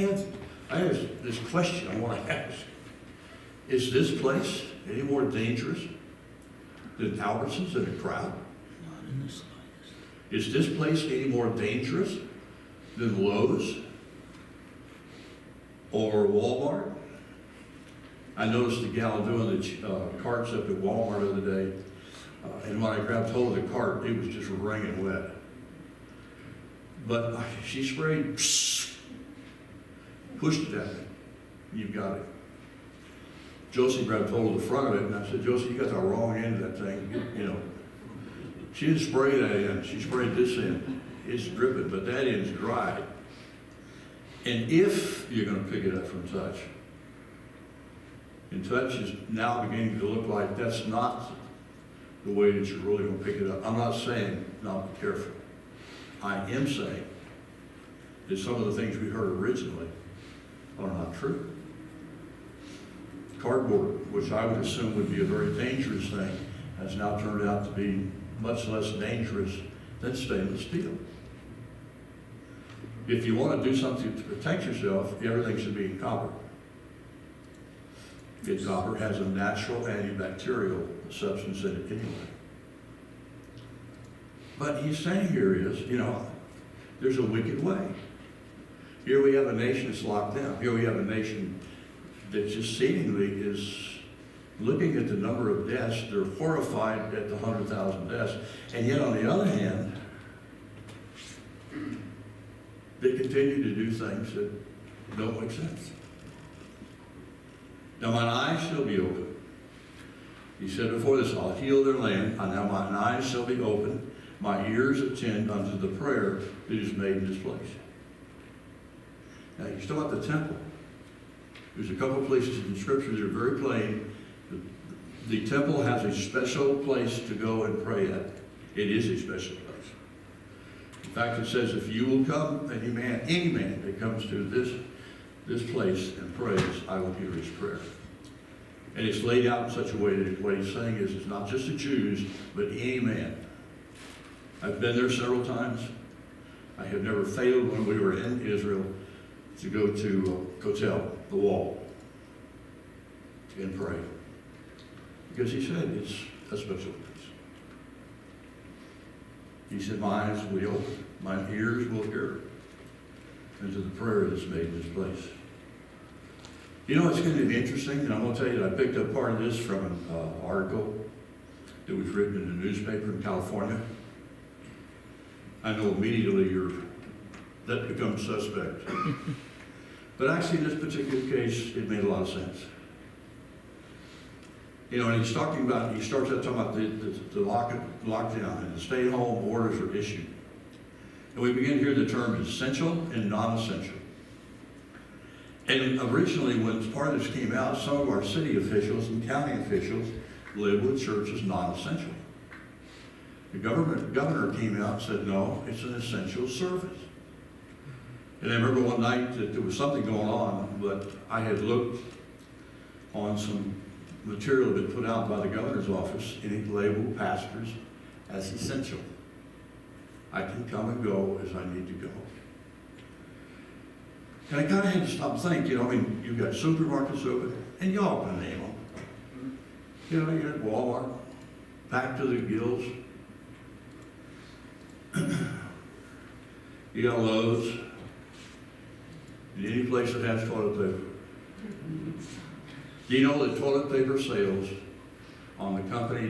I have this question I want to ask. Is this place any more dangerous than Albertsons in a crowd? Not in the slightest. Is this place any more dangerous than Lowe's or Walmart? I noticed a gal doing the carts up at Walmart the other day, and when I grabbed hold of the cart, it was just wringing wet. But she sprayed, pushed it at me. You've got it. Josie grabbed hold of the front of it, and I said, Josie, you got the wrong end of that thing. You know, she didn't spray that end. She sprayed this end. It's dripping, but that end's dry. And if you're going to pick it up from touch, and touch is now beginning to look like that's not the way that you're really going to pick it up. I'm not saying not be careful. I am saying that some of the things we heard originally are not true. Cardboard, which I would assume would be a very dangerous thing, has now turned out to be much less dangerous than stainless steel. If you want to do something to protect yourself, everything should be in copper. Because copper has a natural antibacterial substance in it anyway. But he's saying here is, you know, there's a wicked way. Here we have a nation that's locked down. Here we have a nation that just seemingly is looking at the number of deaths. They're horrified at the 100,000 deaths. And yet on the other hand, they continue to do things that don't make sense. Now mine eyes shall be open. He said before this, I'll heal their land, and now mine eyes shall be open, my ears attend unto the prayer that is made in this place. Now you still have the temple. There's a couple places in Scripture that are very plain. The temple has a special place to go and pray at. It is a special place. In fact, it says, if you will come, any man that comes to this place and prays, I will hear his prayer. And it's laid out in such a way that what he's saying is it's not just the Jews, but any man. I've been there several times. I have never failed when we were in Israel to go to Kotel, the wall, and pray. Because he said it's a special place. He said, my eyes will be open, my ears will hear, and to the prayer that's made in this place. You know, it's going to be interesting, and I'm going to tell you that I picked up part of this from an article that was written in a newspaper in California. I know immediately that becomes suspect. But actually, in this particular case, it made a lot of sense. You know, and he starts out talking about the lockdown and the stay-at-home orders are issued. And we begin to hear the term essential and non-essential. And originally, when part of this came out, some of our city officials and county officials lived with church as non-essential. The governor came out and said, no, it's an essential service. And I remember one night that there was something going on, but I had looked on some material that had been put out by the governor's office, and it labeled pastors as essential. I can come and go as I need to go. And I kind of had to stop and think, you know, I mean, you've got supermarkets open, and y'all can name them. You know, you're at Walmart, packed to the gills. You got Lowe's, and any place that has toilet paper. Do you know that toilet paper sales on the company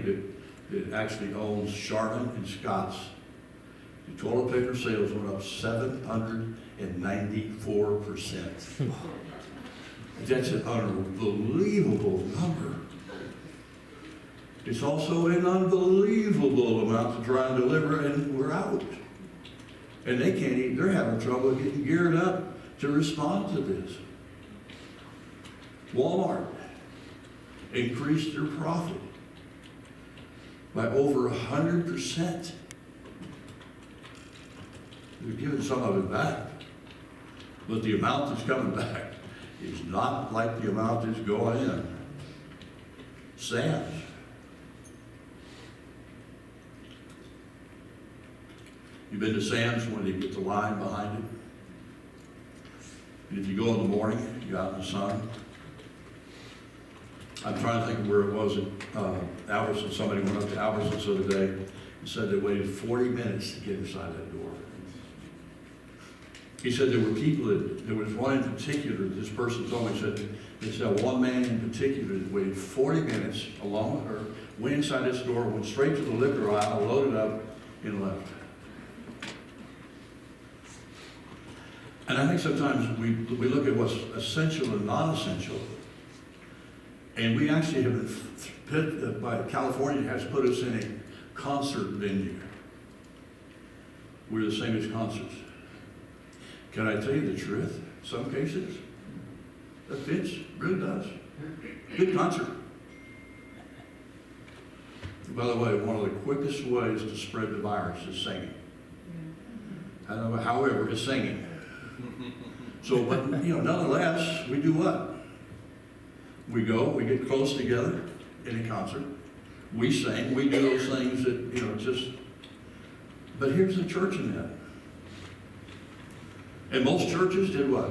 that actually owns Charmin and Scott's, the toilet paper sales went up 794%. That's an unbelievable number. It's also an unbelievable amount to try and deliver, and we're out. And they can't even, they're having trouble getting geared up to respond to this. Walmart increased their profit by over 100%. They're giving some of it back, but the amount that's coming back is not like the amount that's going in. Sam's. You've been to Sam's when you get the line behind it? And if you go in the morning, you're out in the sun. I'm trying to think of where it was at Albertsons. Somebody went up to Albertsons the other day and said they waited 40 minutes to get inside that door. He said there were people there was one in particular, this person told me, he said one man in particular that waited 40 minutes along with her, went inside this door, went straight to the liquor aisle, loaded up, and left. And I think sometimes we look at what's essential and non-essential, and we actually California has put us in a concert venue. We're the same as concerts. Can I tell you the truth? Some cases, that fits, really does. Good concert. By the way, one of the quickest ways to spread the virus is singing. However, it's singing. So, but, nonetheless, we do what? We go, we get close together in a concert. We sing, we do those things that, but here's the church in that. And most churches did what?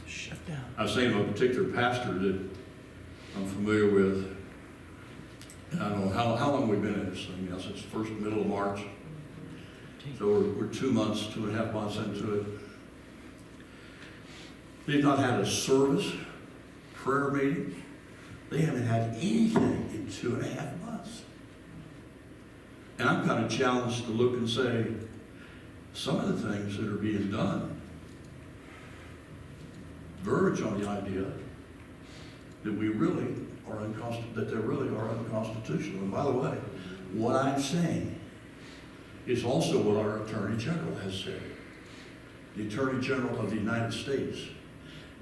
Shut down. I was saying of a particular pastor that I'm familiar with. And I don't know how long we've been in this thing, since the middle of March. So we're 2.5 months into it. They've not had a service, prayer meeting. They haven't had anything in 2.5 months. And I'm kind of challenged to look and say, some of the things that are being done verge on the idea that we really are unconstitutional. And by the way, what I'm saying is also what our Attorney General has said. The Attorney General of the United States.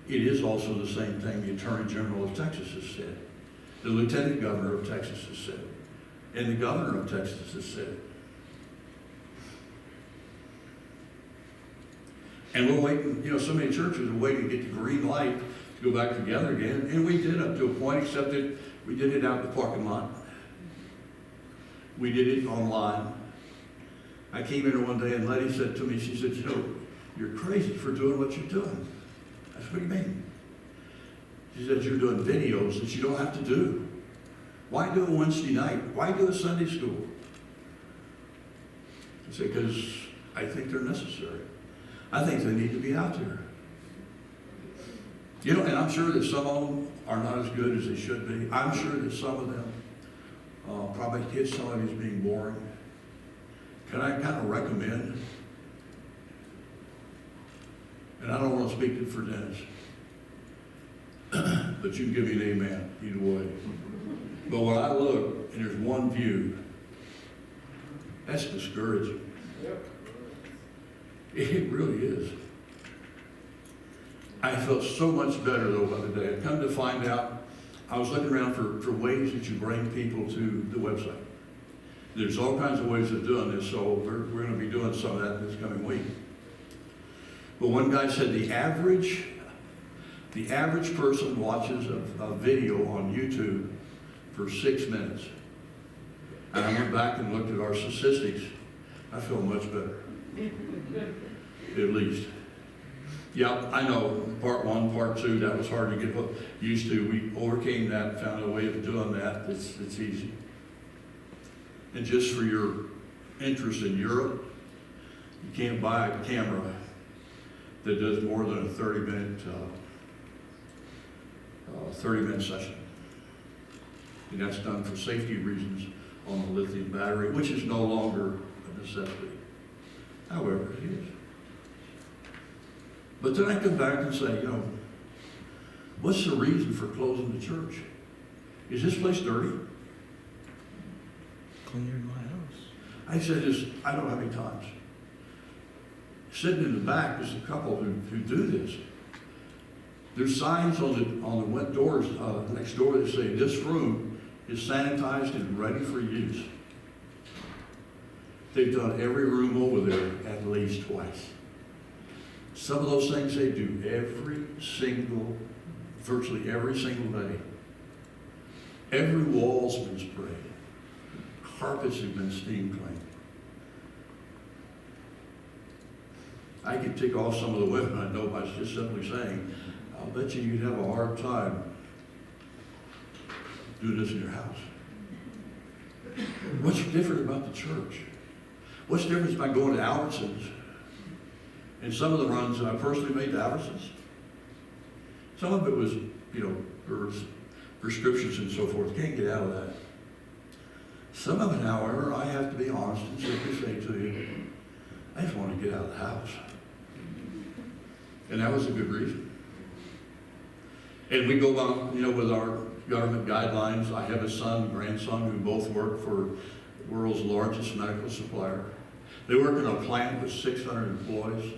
It is also the same thing the Attorney General of Texas has said. The Lieutenant Governor of Texas has said. And the Governor of Texas has said. And we're waiting, so many churches are waiting to get the green light to go back together again. And we did up to a point, except that we did it out in the parking lot. We did it online. I came in one day and Letty said to me, she said, you're crazy for doing what you're doing. I said, what do you mean? She said, you're doing videos that you don't have to do. Why do a Wednesday night? Why do a Sunday school? I said, because I think they're necessary. I think they need to be out there. And I'm sure that some of them are not as good as they should be. I'm sure that some of them probably hit somebody as being boring. Can I kind of recommend, and I don't want to speak for Dennis, but you can give me an amen either way. But when I look and there's one view, that's discouraging. Yep. It really is. I felt so much better though the other day. I come to find out, I was looking around for ways that you bring people to the website. There's all kinds of ways of doing this, so we're going to be doing some of that this coming week. But one guy said the average person watches a video on YouTube for 6 minutes. And I went back and looked at our statistics. I feel much better. At least. Yeah, I know, part 1, part 2, that was hard to get used to. We overcame that, found a way of doing that. It's easy. And just for your interest in Europe, you can't buy a camera that does more than a 30-minute session. And that's done for safety reasons on the lithium battery, which is no longer a necessity. However, it is. But then I come back and say, what's the reason for closing the church? Is this place dirty? Cleaner than my house. I said this, I don't know how many times. Sitting in the back, there's a couple who do this. There's signs on the wet doors next door that say, this room is sanitized and ready for use. They've done every room over there at least twice. Some of those things they do virtually every single day. Every wall's been sprayed. Carpets have been steam cleaned. I could tick off some of the women I know by just simply saying, I'll bet you'd have a hard time doing this in your house. What's different about the church? What's the difference by going to Albertsons? And some of the runs I personally made to Albertsons. Some of it was, for prescriptions and so forth. Can't get out of that. Some of it, however, I have to be honest and simply say to you, I just want to get out of the house. And that was a good reason. And we go on, with our government guidelines. I have a son, and grandson, who both work for the world's largest medical supplier. They work in a plant with 600 employees.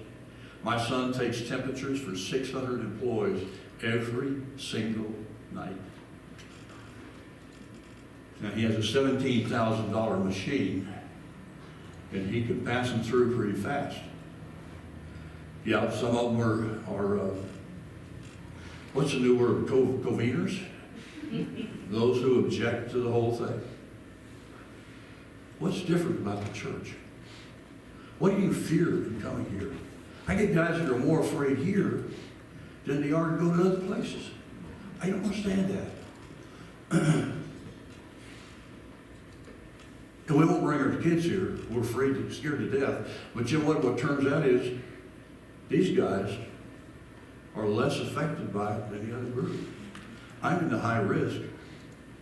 My son takes temperatures for 600 employees every single night. Now, he has a $17,000 machine, and he can pass them through pretty fast. Yeah, some of them are what's the new word, conveners? Those who object to the whole thing. What's different about the church? What do you fear in coming here? I get guys that are more afraid here than they are to go to other places. I don't understand that. And we won't bring our kids here. We're afraid, scared to death. But you know what turns out is these guys are less affected by it than the other group. I'm in the high risk.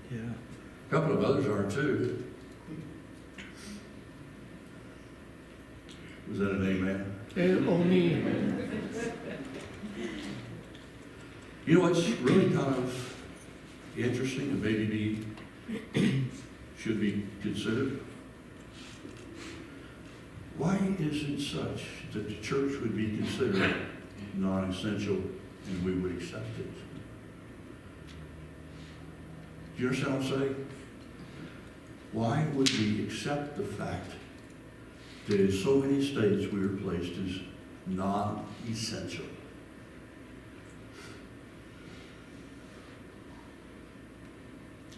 Yeah. A couple of others are too. Was that an amen? Only. You know what's really kind of interesting and maybe should be considered? Why is it such that the church would be considered non-essential and we would accept it? Do you understand what I'm saying? Why would we accept the fact that in so many states we are placed as non-essential?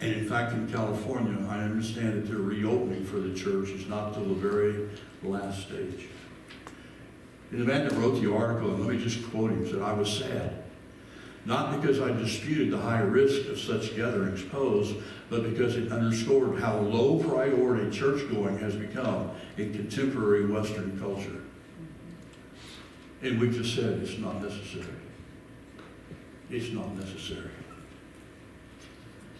And in fact, in California, I understand that their reopening for the church is not till the very last stage. And the man that wrote the article, and let me just quote him, said, I was sad. Not because I disputed the high risk of such gatherings posed, but because it underscored how low priority church-going has become in contemporary Western culture. And we just said it's not necessary. It's not necessary.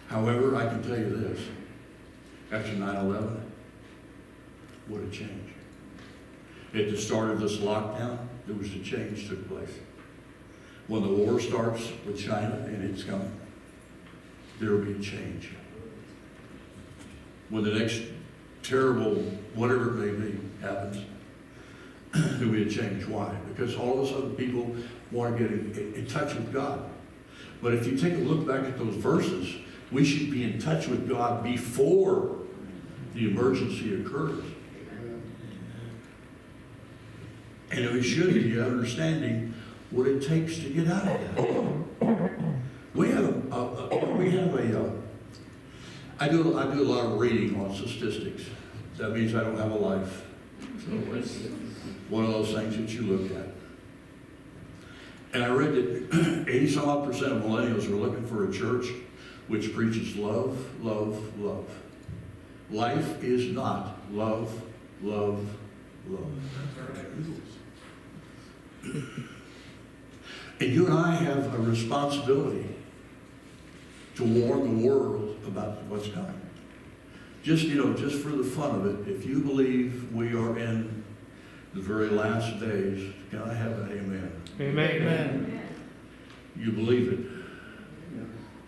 However, I can tell you this. After 9/11, what a change. At the start of this lockdown, there was a change took place. When the war starts with China, and it's coming, there will be a change. When the next terrible, whatever it may be, happens, there will be a change. Why? Because all of a sudden people want to get in touch with God. But if you take a look back at those verses, we should be in touch with God before the emergency occurs. And we should be understanding what it takes to get out of that. I do a lot of reading on statistics. That means I don't have a life. So it's one of those things that you look at. And I read that 80-some-odd% of millennials are looking for a church which preaches love, love, love. Life is not love, love, love. And you and I have a responsibility to warn the world about what's coming. Just for the fun of it, if you believe we are in the very last days, can I have an amen? Amen. Amen. You believe it.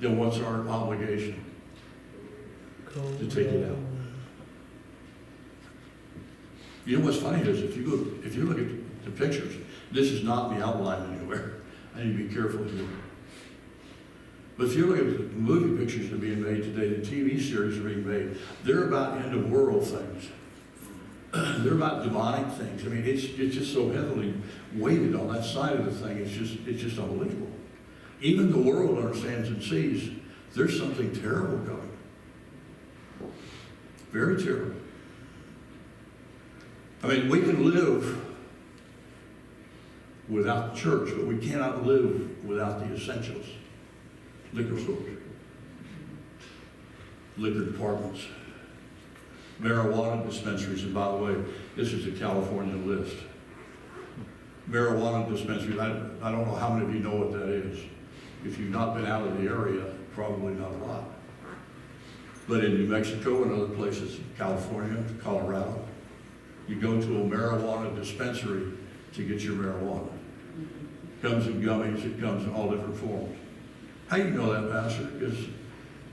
Then what's our obligation? To take it out. You know what's funny is if you look at the pictures, this is not in the outline anywhere. I need to be careful here. But if you look at the movie pictures that are being made today, the TV series that are being made, they're about end of world things. They're about demonic things. I mean, it's just so heavily weighted on that side of the thing. It's just unbelievable. Even the world understands and sees there's something terrible coming. Very terrible. I mean, we can live without the church, but we cannot live without the essentials. Liquor stores, liquor departments, marijuana dispensaries, and by the way, this is a California list. Marijuana dispensaries, I don't know how many of you know what that is. If you've not been out of the area, probably not a lot. But in New Mexico and other places, California, Colorado, you go to a marijuana dispensary to get your marijuana. It comes in gummies, it comes in all different forms. How do you know that, Pastor? Because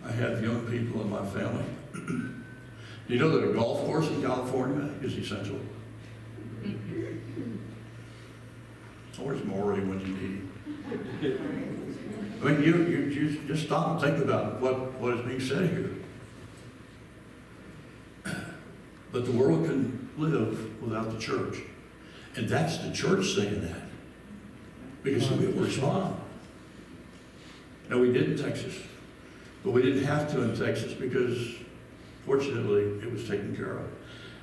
I have young people in my family. Do you know that a golf course in California is essential? Where's Maury when you need him? I mean, you just stop and think about what is being said here. But the world can live without the church. And that's the church saying that. Because we will respond. Now, we did in Texas. But we didn't have to in Texas because, fortunately, it was taken care of.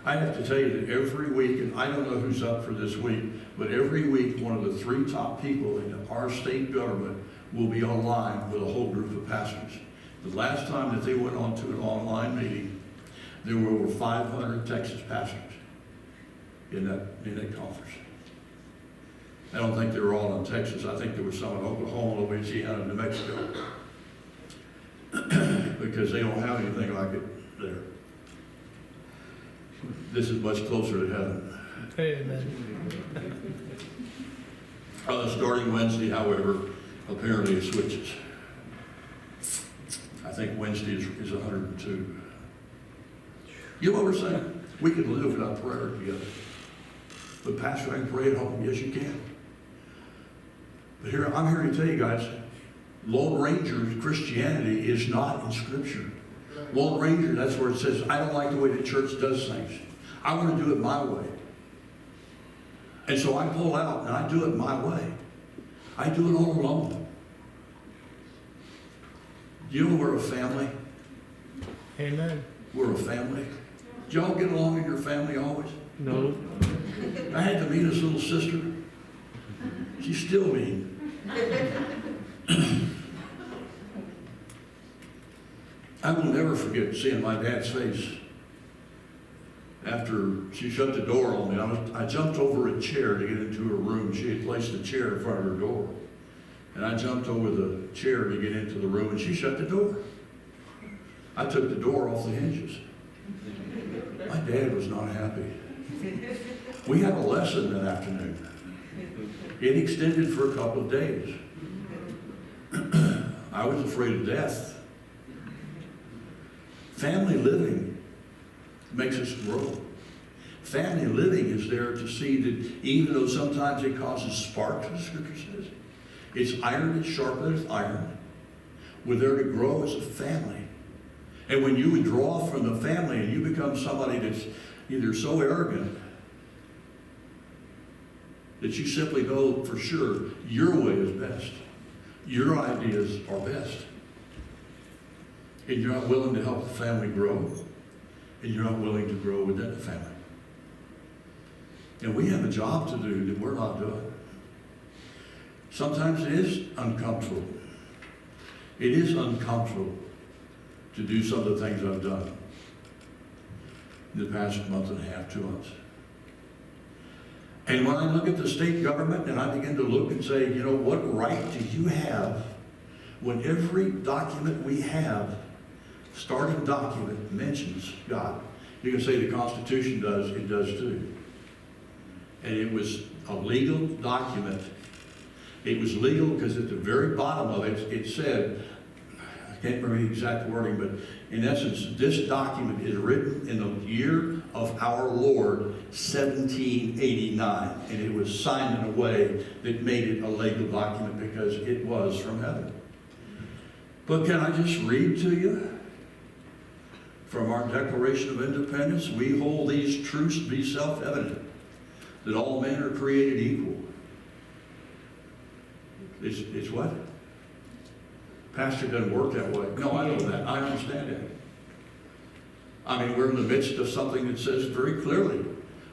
I have to tell you that every week, and I don't know who's up for this week, but every week one of the 3 top people in our state government will be online with a whole group of pastors. The last time that they went on to an online meeting, there were over 500 Texas pastors in that conference. I don't think they were all in Texas. I think there were some in Oklahoma, Louisiana, and New Mexico. Because they don't have anything like it there. This is much closer to heaven. Amen. Starting Wednesday, however, apparently it switches. I think Wednesday is 102. You know what we're saying? We can live without prayer together. But Pastor, I can pray at home. Yes, you can. But here, I'm here to tell you guys, Lone Ranger Christianity is not in Scripture. Lone Ranger, that's where it says, I don't like the way the church does things. I want to do it my way. And so I pull out and I do it my way. I do it all alone. You know we're a family? Amen. We're a family. Do y'all get along in your family always? No. I had the meanest little sister. She's still mean. I will never forget seeing my dad's face after she shut the door on me. I jumped over a chair to get into her room. She had placed a chair in front of her door. And I jumped over the chair to get into the room, and she shut the door. I took the door off the hinges. My dad was not happy. We had a lesson that afternoon. It extended for a couple of days. I was afraid of death. Family living makes us grow. Family living is there to see that even though sometimes it causes sparks, the Scripture says, it's iron that sharpeneth iron. We're there to grow as a family. And when you withdraw from the family and you become somebody that's either so arrogant that you simply know for sure your way is best, your ideas are best, and you're not willing to help the family grow, and you're not willing to grow within the family. And we have a job to do that we're not doing. Sometimes it is uncomfortable. It is uncomfortable to do some of the things I've done in the past month and a half, 2 months. And when I look at the state government and I begin to look and say, you know, what right do you have when every document we have, starting document, mentions God? You can say the Constitution does, it does too. And it was a legal document. It was legal because at the very bottom of it, it said, I can't remember the exact wording, but in essence, this document is written in the year of our Lord, 1789. And it was signed in a way that made it a legal document because it was from heaven. But can I just read to you from our Declaration of Independence? We hold these truths to be self-evident, that all men are created equal. It's what? Pastor doesn't work that way. No, I know that. I understand that. I mean, we're in the midst of something that says very clearly,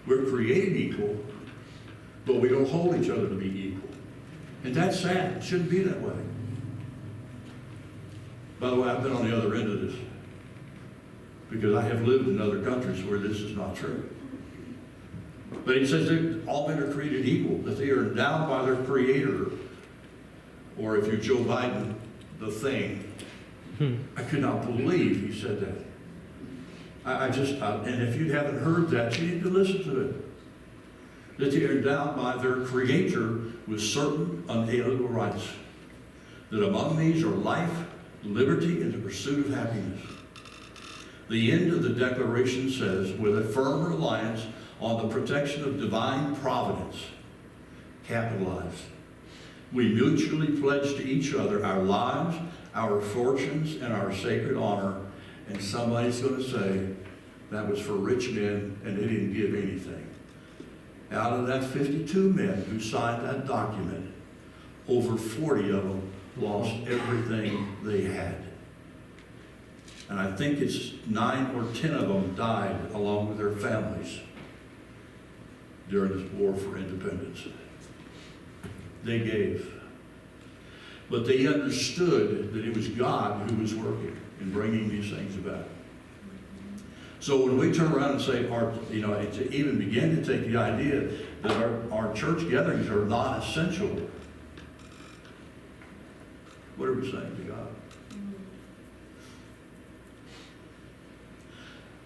we're created equal, but we don't hold each other to be And that's sad. It shouldn't be that way. By the way, I've been on the other end of this because I have lived in other countries where this is not true. But he says that all men are created equal, that they are endowed by their Creator, or if you're Joe Biden, the thing. I could not believe he said that. And if you haven't heard that, you need to listen to it. That they are endowed by their Creator with certain unalienable rights. That among these are life, liberty, and the pursuit of happiness. The end of the declaration says, with a firm reliance on the protection of divine providence, capitalized, we mutually pledge to each other our lives, our fortunes, and our sacred honor. And somebody's going to say, that was for rich men and they didn't give anything. Out of that 52 men who signed that document, over 40 of them lost everything they had. And I think it's 9 or 10 of them died along with their families during this war for independence. They gave. But they understood that it was God who was working in bringing these things about. So when we turn around and say, to even begin to take the idea that our church gatherings are non-essential, what are we saying to God?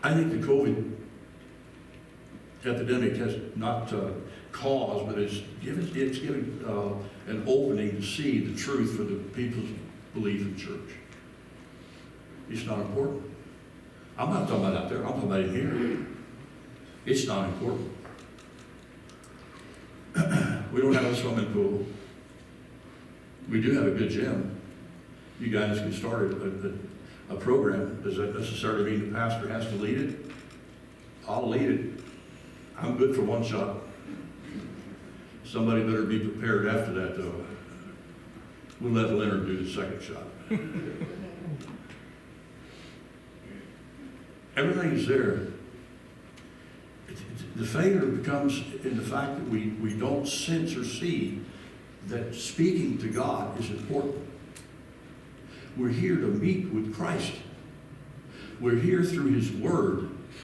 I think the COVID epidemic has not caused, but it's given an opening to see the truth for the people's belief in church. It's not important. I'm not talking about out there. I'm talking about in here. It's not important. We don't have a swimming pool. We do have a good gym. You guys can start a program. Does that necessarily mean the pastor has to lead it? I'll lead it. I'm good for one shot. Somebody better be prepared after that, though. We'll let Leonard do the second shot. Everything's there. The failure becomes in the fact that we don't sense or see that speaking to God is important. We're here to meet with Christ. We're here through His Word